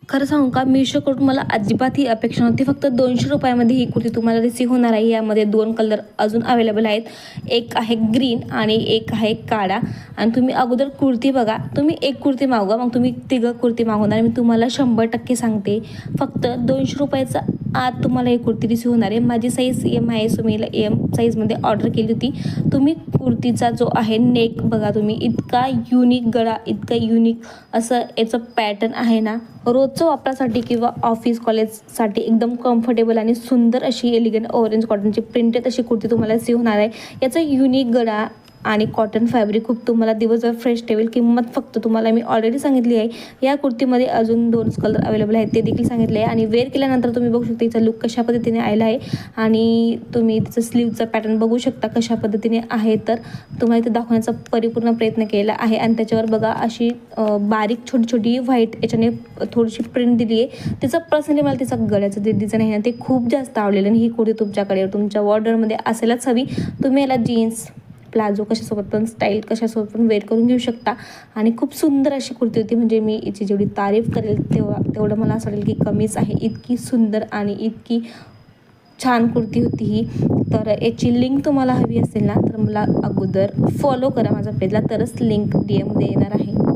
खरं सांगू का, मीशोकडून मला अजिबात ही अपेक्षा नव्हती. फक्त 200 रुपयामध्ये ही कुर्ती तुम्हाला रिसीव्ह होणार आहे. यामध्ये 2 कलर अजून अवेलेबल आहेत. एक आहे ग्रीन आणि एक आहे काळा. आणि तुम्ही अगोदर कुर्ती बघा. तुम्ही एक कुर्ती मागवा, मग तुम्ही तिघं कुर्ती मागवणार. मी तुम्हाला 100% सांगते, फक्त 200 रुपयाचा आत तुम्हाला ही कुर्ती रिसीव्ह होणार आहे. माझी साईज एम आहे, सो मी एम साईजमध्ये ऑर्डर केली होती. तुम्ही कुर्तीचा जो आहे नेक बघा, तुम्ही इतका युनिक गळा, इतका युनिक असं याचं पॅटर्न आहे ना, रोजचं वापरासाठी किंवा ऑफिस कॉलेजसाठी एकदम कम्फर्टेबल आणि सुंदर अशी एलिगंट ऑरेंज कॉटनची प्रिंटेड अशी कुर्ती तुम्हाला रिसीव्ह होणार आहे. याचा युनिक गळा आणि कॉटन फॅब्रिक खूप तुम्हाला दिवसभर फ्रेश ठेवेल. किंमत फक्त तुम्हाला मी ऑलरेडी सांगितली आहे. या कुर्तीमध्ये अजून 2 कलर अवेलेबल आहेत, ते देखील सांगितले आहे. आणि वेअर केल्यानंतर तुम्ही बघू शकता हिचा लुक कशा पद्धतीने आलेला आहे. आणि तुम्ही तिचं स्लीवचा पॅटर्न बघू शकता कशा पद्धतीने आहे. तर तुम्हाला इथे दाखवण्याचा परिपूर्ण प्रयत्न केला आहे. आणि त्याच्यावर बघा अशी बारीक छोटी छोटी व्हाईट याच्याने थोडीशी प्रिंट दिली आहे. तिचं पर्सनली मला तिचा गळ्याचं जे डिझाईन आहे ना, ते खूप जास्त आवडलेलं. आणि ही कुर्ती तुमच्याकडे तुमच्या वॉर्डरमध्ये असायलाच हवी. तुम्ही याला जीन्स प्लाझो कशासोबत पण, स्टाईल कशासोबत पण वेअर करून घेऊ शकता. आणि खूप सुंदर अशी कुर्ती होती. म्हणजे मी याची जेवढी तारीफ करेल तेवढं मला असं वाटेल की कमीच आहे. इतकी सुंदर आणि इतकी छान कुर्ती होती ही. तर याची लिंक तुम्हाला हवी असेल ना, तर मला अगोदर फॉलो करा माझ्या पेजला, तरच लिंक DM मध्ये येणार आहे.